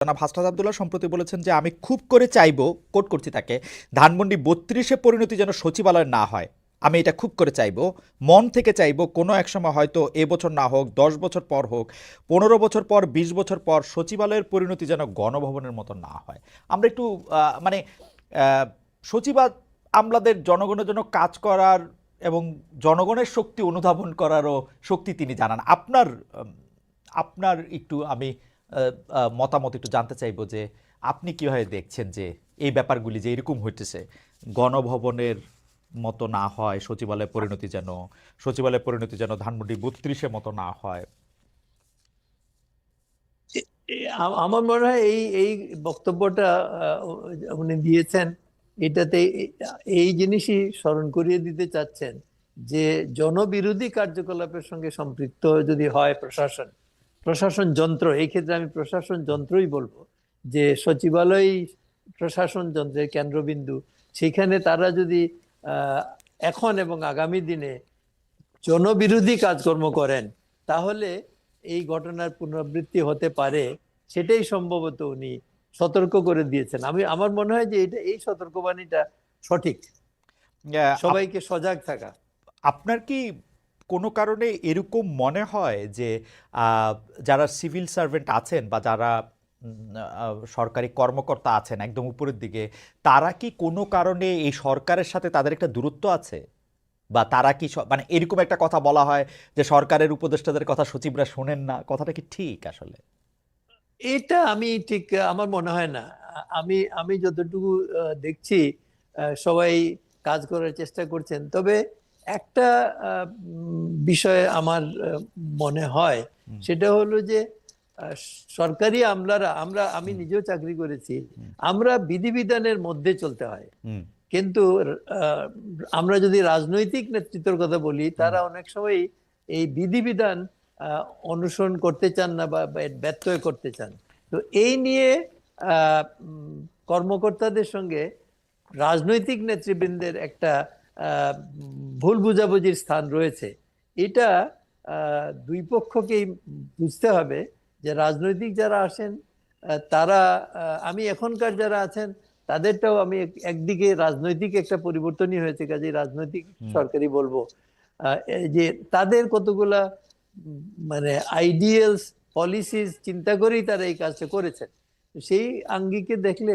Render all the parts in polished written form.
জনাব হাসনাত আব্দুল্লাহ সম্প্রতি বলেছেন যে আমি খুব করে চাইবো, কোট করছি তাকে, ধানমন্ডি ৩২-এ পরিণতি যেন সচিবালয় না হয়। আমি এটা খুব করে চাইবো, মন থেকে চাইবো, কোনো এক সময় হয়তো এবছর না হোক, ১০ বছর পর হোক, ১৫ বছর পর, ২০ বছর পর সচিবালয়ের পরিণতি যেন গণভবনের মতো না হয়। আমরা একটু মানে সচিবালয় আমলাদের জনগণের জন্য কাজ করার এবং জনগণের শক্তি অনুধাবন করারও শক্তি তিনি জানান। আপনার একটু আমি মতামত একটু জানতে চাইবো যে আপনি কিভাবে দেখছেন যে এই ব্যাপারগুলি যে এরকম হইতেছে, গণভবনের মতো না হয় সচিবালয়ের পরিণতি যেন ধানমন্ডি ৩২-এর মতো না হয়। আমার মনে হয় এই এই বক্তব্যটা উনি দিয়েছেন, এটাতে এই জিনিসই স্মরণ করিয়ে দিতে চাচ্ছেন যে জনবিরোধী কার্যকলাপের সঙ্গে সম্পৃক্ত যদি হয় প্রশাসন যন্ত্র, এই ক্ষেত্রে আমি প্রশাসন যন্ত্রই বলবো, যে সচিবালয় প্রশাসন যন্ত্রের কেন্দ্রবিন্দু, সেখানে তারা যদি এখন এবং আগামী দিনে জনবিরোধী কাজকর্ম করেন, তাহলে এই ঘটনার পুনরাবৃত্তি হতে পারে। সেটাই সম্ভবত উনি সতর্ক করে দিয়েছেন। আমার মনে হয় যে এই সতর্কবাণীটা সঠিক, সবাইকে সজাগ থাকা। আপনার কি কোনো কারণে এরকম মনে হয় যে যারা সিভিল সার্ভেন্ট আছেন বা যারা সরকারি কর্মকর্তা আছেন একদম উপরের দিকে, তারা কি কোনো কারণে এই সরকারের সাথে তাদের একটা দূরত্ব আছে? বা তারা কি মানে এরকম একটা কথা বলা হয় যে সরকারের উপদেষ্টাদের কথা সচিবরা শোনেন না, কথাটা কি ঠিক আসলে? এটা আমি ঠিক আমার মনে হয় না। আমি আমি যতটুকু দেখছি, সবাই কাজ করার চেষ্টা করছেন। তবে একটা বিষয় আমার মনে হয়, হুম, সেটা হলো যে আহ, সরকারি আমলারা, আমি হুম, নিজেও চাকরি করেছি, হুম, আমরা বিধিবিধানের মধ্যে চলতে হয়। হুম, কিন্তু আহ, আমরা যদি রাজনৈতিক নেতৃত্বের কথা বলি, হুম, তারা অনেক সময় এই বিধিবিধান আহ, অনুসরণ করতে চান না, বা ব্যত্যয় করতে চান। তো এই নিয়ে আহ, উম, কর্মকর্তাদের সঙ্গে রাজনৈতিক নেতৃবৃন্দের একটা ভুল বুঝাবুঝির স্থান রয়েছে। এটা দুই পক্ষকেই বুঝতে হবে, যে রাজনৈতিক যারা আসেন তারা, আমি এখনকার যারা আছেন তাদেরটাও আমি একদিকে রাজনৈতিক একটা পরিবর্তনই হয়েছে, কাজে রাজনৈতিক হুম, সরকারি বলবো, এই যে তাদের কতগুলা মানে আইডিয়ালস, পলিসিস চিন্তা করেই তারা এই কাজটা করেছেন। তো সেই আঙ্গিকে দেখলে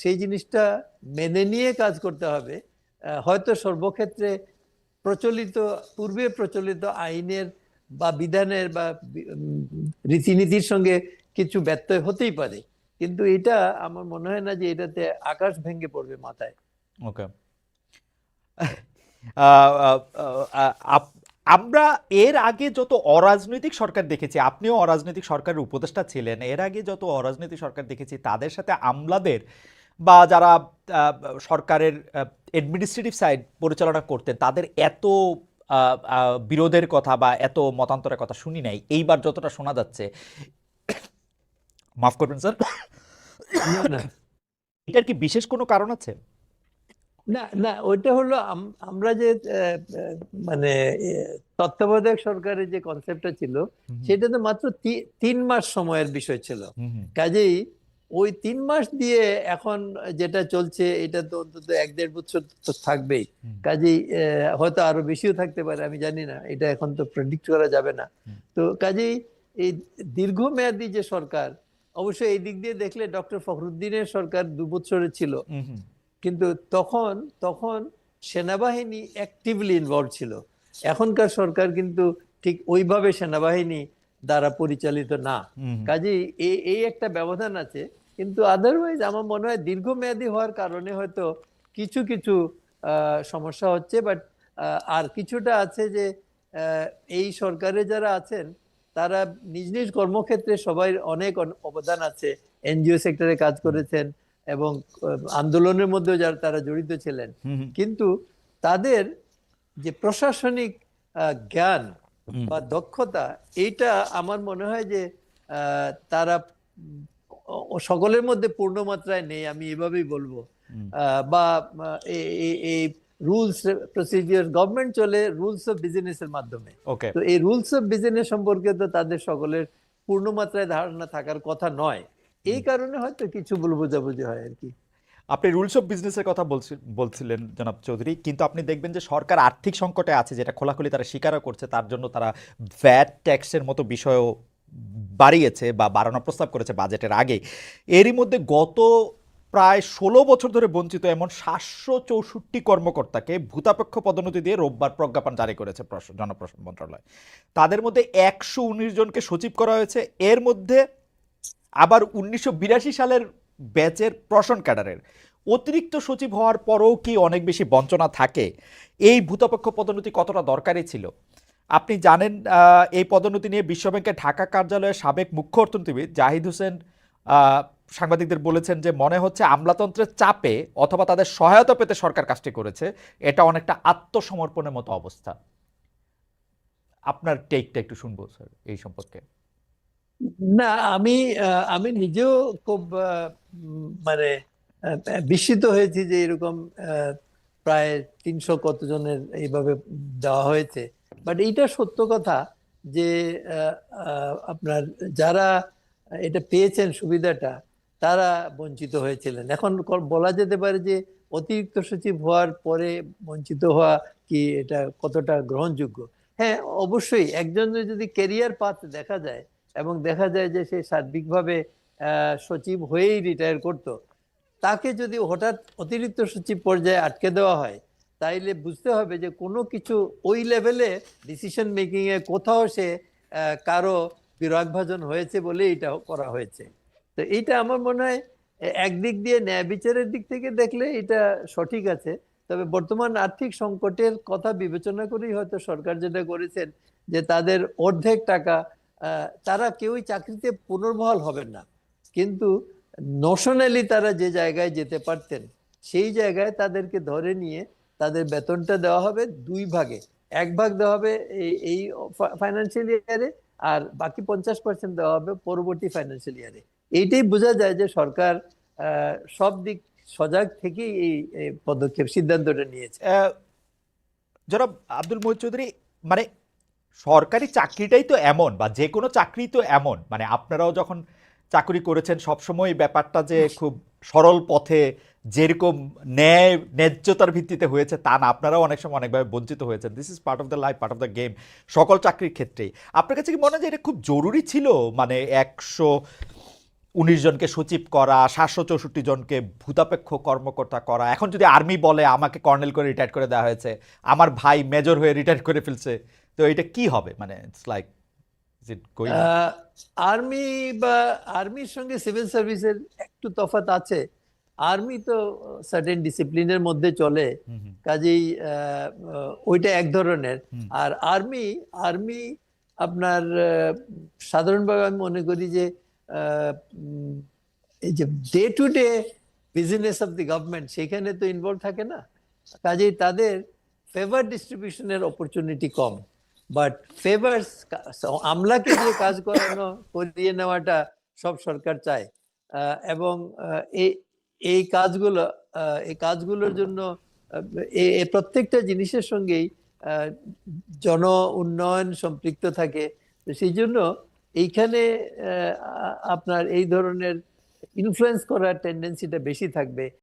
সেই জিনিসটা মেনে নিয়ে কাজ করতে হবে। হয়তো সর্বক্ষেত্রে প্রচলিত, পূর্বে প্রচলিত আইনের বা বিধানের বা রীতিনীতির সঙ্গে কিছু ব্যত্যয় হতেই পারে, কিন্তু এটা আমার মনে হয় না যে এটাতে আকাশ ভেঙে পড়বে মাথায়। ওকে। আহ, আহ, আহ, আমরা এর আগে যত অরাজনৈতিক সরকার দেখেছি, আপনিও অরাজনৈতিক সরকারের উপদেষ্টা ছিলেন, এর আগে যত অরাজনৈতিক সরকার দেখেছি তাদের সাথে আমলাদের বা যারা আহ, সরকারের অ্যাডমিনিস্ট্রেটিভ সাইড পরিচালনা করতেন তাদের এত বিরোধের কথা বা এত মতান্তরের কথা শুনি নাই। এইবার যতটা শোনা যাচ্ছে, মাফ করবেন স্যার, না, না, এটার কি বিশেষ কোনো কারণ আছে? না, না, ওইটা হলো আমরা যে মানে তত্ত্বাবধায়ক সরকারের যে কনসেপ্টটা ছিল, হুম, সেটা তো মাত্র 3 মাস সময়ের বিষয় ছিল। হুম, হুম, কাজেই ওই 3 মাস দিয়ে এখন যেটা চলছে, এটা তো অন্তত 1-1.5 বছর তো থাকবেই। হুম, কাজেই হয়তো আরো বেশিও থাকতে পারে, আমি জানি না, এটা এখন তো প্রেডিক্ট করা যাবে না। হুম, তো কাজেই এই দীর্ঘমেয়াদী যে সরকার, অবশ্যই এই দিক দিয়ে দেখলে ডক্টর ফখরুদ্দিনের সরকার 2 বছরের ছিল, হুম, হুম, কিন্তু তখন তখন সেনাবাহিনী অ্যাক্টিভলি ইনভলভ ছিল। এখনকার সরকার কিন্তু ঠিক ওইভাবে সেনাবাহিনী দ্বারা পরিচালিত না। হুম, কাজেই এই এই একটা ব্যবধান আছে। কিন্তু আদারওয়াইজ আমার মনে হয় দীর্ঘমেয়াদী হওয়ার কারণে হয়তো কিছু কিছু সমস্যা হচ্ছে, বাট আর কিছুটা আছে যে আহ, এই সরকারে যারা আছেন তারা নিজ নিজ কর্মক্ষেত্রে সবাই অনেক অবদান আছে, এনজিও সেক্টরে কাজ হুম, করেছেন এবং আন্দোলনের মধ্যে যারা তারা জড়িত ছিলেন। হুম, কিন্তু তাদের যে প্রশাসনিক জ্ঞান হুম, বা দক্ষতা, এইটা আমার মনে হয় যে তারা সকলের মধ্যে পূর্ণ মাত্রায় নেই, আমি এভাবেই বলবো। হুম, বা এই রুলস প্রসিডিওর, গভর্নমেন্ট চলে রুলস অফ বিজনেসের মাধ্যমে। ওকে। তো এই রুলস অফ বিজনেস সম্পর্কে তো তাদের সকলের পূর্ণ মাত্রায় ধারণা থাকার কথা নয়। এই কারণে হয়তো কিছু ভুল বোঝাবুঝি হয় আর কি। আপনি রুলস অফ বিজনেসের কথা বলছিলেন জনাব চৌধুরী, কিন্তু আপনি দেখবেন যে সরকার আর্থিক সংকটে আছে, যেটা খোলাখুলি তারা স্বীকারও করছে। তার জন্য তারা ভ্যাট ট্যাক্সের মতো বিষয়ও বাড়িয়েছে বা বাড়ানোর প্রস্তাব করেছে বাজেটের আগে। এরই মধ্যে গত প্রায় 16 বছর ধরে বঞ্চিত এমন 764 কর্মকর্তাকে ভূতাপেক্ষ পদোন্নতি দিয়ে রোববার প্রজ্ঞাপন জারি করেছে জনপ্রশাসন মন্ত্রণালয়। তাদের মধ্যে 119 জনকে সচিব করা হয়েছে। এর মধ্যে আবার 1982 সালের ব্যাচের প্রশন ক্যাডারের অতিরিক্ত সচিব হওয়ার পরেও কি অনেক বেশি বঞ্চনা থাকে? এই ভূতপক্ষ পদোন্নতি কতটা দরকারি ছিল? আপনি জানেন, এই পদোন্নতি নিয়ে বিশ্বব্যাংকের ঢাকা কার্যালয়ের সাবেক মুখ্য অর্থনীতিবিদ জাহিদ হোসেন সাংবাদিকদের বলেছেন যে মনে হচ্ছে আমলাতন্ত্রের চাপে অথবা তাদের সহায়তা পেতে সরকার কাজটি করেছে। এটা অনেকটা আত্মসমর্পণের মতো অবস্থা। আপনার টেকটা একটু শুনবো স্যার এই সম্পর্কে। না, আমি আমি নিজেও খুব মানে বিস্মিত হয়েছি যে এরকম প্রায় 300 কতজনের এইভাবে দেওয়া হয়েছে। বাট এইটা সত্য কথা যে আপনার যারা এটা পেয়েছেন সুবিধাটা, তারা বঞ্চিত হয়েছিলেন। এখন বলা যেতে পারে যে অতিরিক্ত সচিব হওয়ার পরে বঞ্চিত হওয়া কি এটা কতটা গ্রহণযোগ্য? হ্যাঁ, অবশ্যই একজনের যদি ক্যারিয়ার পাথ দেখা যায় এবং দেখা যায় যে সে সার্বিকভাবে সচিব হয়েই রিটায়ার করতো, তাকে যদি হঠাৎ অতিরিক্ত সচিব পর্যায়ে আটকে দেওয়া হয়, তাইলে বুঝতে হবে যে কোনো কিছু ওই লেভেলে ডিসিশন মেকিং এ কোথাও সে কারো বিরাগভাজন হয়েছে বলে এটা করা হয়েছে। তো এইটা আমার মনে হয় একদিক দিয়ে ন্যায় বিচারের দিক থেকে দেখলে এটা সঠিক আছে। তবে বর্তমান আর্থিক সংকটের কথা বিবেচনা করেই হয়তো সরকার যেটা করেছেন যে তাদের অর্ধেক টাকা, তারা কেউই চাকরিতে পুনর্বহাল হবেন না, কিন্তু নোশনালি তারা যে জায়গায় যেতে পারতেন সেই জায়গায় তাদেরকে ধরে নিয়ে তাদের বেতনটা দেওয়া হবে দুই ভাগে। এক ভাগ দেওয়া হবে এই ফাইন্যান্সিয়াল ইয়ারে, আর বাকি 50% দেওয়া হবে পরবর্তী ফাইন্যান্সিয়াল ইয়ারে। এইটাই বোঝা যায় যে সরকার সব দিক সজাগ থেকেই এই পদক্ষেপ সিদ্ধান্তটা নিয়েছে। জনাব আব্দুল মহিদ চৌধুরী, মানে সরকারি চাকরিটাই তো এমন, বা যে কোনো চাকরি তো এমন, মানে আপনারাও যখন চাকরি করেছেন সবসময় ব্যাপারটা যে খুব সরল পথে যেরকম ন্যায্যতার ভিত্তিতে হয়েছে তা না। আপনারাও অনেক সময় অনেকভাবে বঞ্চিত হয়েছেন। This is part of the life, part of the game, সকল চাকরির ক্ষেত্রেই। আপনার কাছে কি মনে হয় যে এটা খুব জরুরি ছিল, মানে 119 জনকে সচিব করা, 764 জনকে ভূতাপেক্ষ কর্মকর্তা করা? এখন যদি আর্মি বলে আমাকে কর্নেল করে রিটায়ার করে দেওয়া হয়েছে, আমার ভাই মেজর হয়ে রিটায়ার করে ফেলছে, তো এটা কি হবে? মানে it's like, is it going? Army বা আর্মির সঙ্গে সিভিল সার্ভিসের একটু তফাৎ আছে। আর্মি তো সার্টেন ডিসিপ্লিনের মধ্যে চলে, কাজেই ওইটা এক ধরনের। আর আর্মি আর্মি আপনার সাধারণভাবে আমি মনে করি যে এই যে day to day business of the government সেখানে তো ইনভলভ থাকে না, কাজেই তাদের ফেভার ডিস্ট্রিবিউশনের অপরচুনিটি কম। বাট ফেভার্স, আমলাকে দিয়ে কাজ করিয়ে নেওয়াটা সব সরকার চায়। এবং এই কাজগুলো এই কাজগুলোর জন্য প্রত্যেকটা জিনিসের সঙ্গেই জন উন্নয়ন সম্পৃক্ত থাকে। তো সেই জন্য এইখানে আপনার এই ধরনের ইনফ্লুয়েন্স করার টেন্ডেন্সিটা বেশি থাকবে।